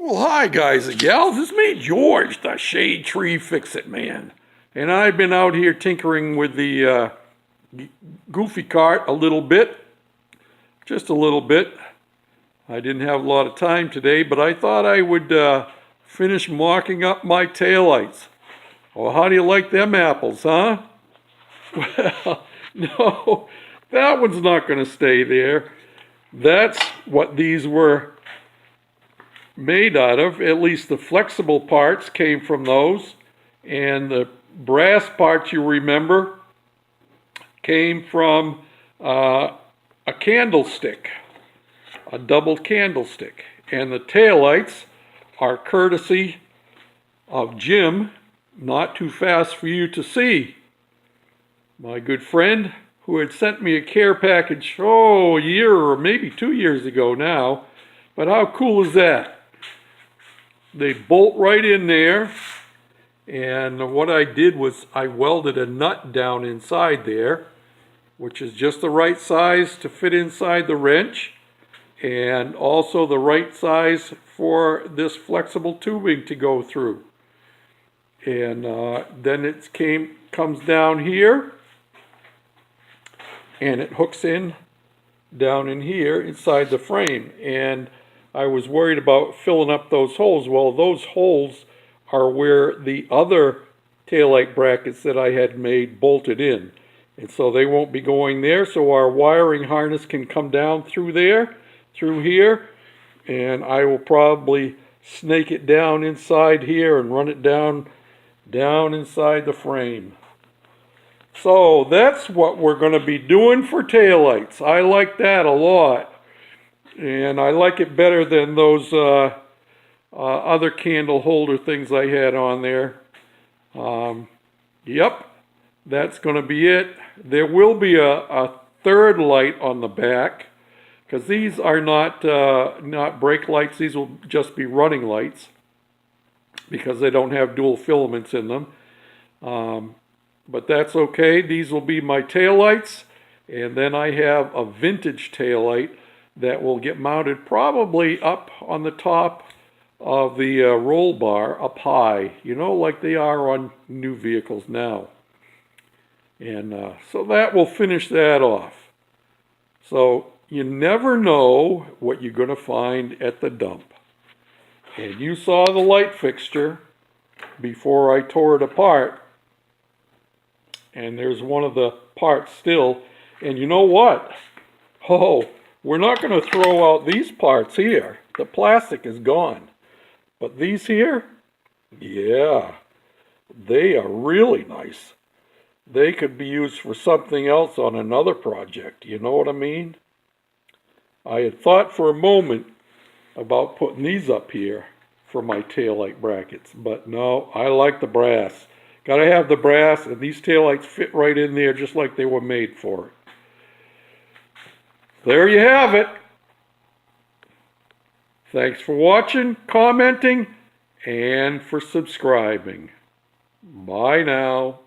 Well, hi guys and gals, it's me, George, the Shade Tree Fix-It Man. And I've been out here tinkering with the goofy cart a little bit, just a little bit. I didn't have a lot of time today, but I thought I would finish marking up my taillights. Well, how do you like them apples, huh? Well, no, that one's not going to stay there. That's what these were made out of. At least the flexible parts came from those, and the brass parts, you remember, came from a candlestick, a double candlestick. And the taillights are courtesy of Jim, not too fast for you to see, my good friend, who had sent me a care package, a year or maybe 2 years ago now. But how cool is that? They bolt right in there, and what I did was I welded a nut down inside there, which is just the right size to fit inside the wrench, and also the right size for this flexible tubing to go through. And then it comes down here, and it hooks in down in here inside the frame. And I was worried about filling up those holes. Well, those holes are where the other taillight brackets that I had made bolted in. And so they won't be going there, so our wiring harness can come down through there, through here, and I will probably snake it down inside here and run it down inside the frame. So that's what we're going to be doing for taillights. I like that a lot. And I like it better than those other candle holder things I had on there. Yep, that's going to be it. There will be a third light on the back, because these are not brake lights. These will just be running lights, because they don't have dual filaments in them. But that's okay. These will be my tail lights, and then I have a vintage tail light that will get mounted probably up on the top of the roll bar up high, like they are on new vehicles now. And so that will finish that off. So you never know what you're going to find at the dump. And you saw the light fixture before I tore it apart. And there's one of the parts still. And you know what? We're not going to throw out these parts here. The plastic is gone. But these here, yeah, they are really nice. They could be used for something else on another project. You know what I mean? I had thought for a moment about putting these up here for my taillight brackets. But no, I like the brass. Got to have the brass, and these taillights fit right in there just like they were made for it. There you have it. Thanks for watching, commenting, and for subscribing. Bye now.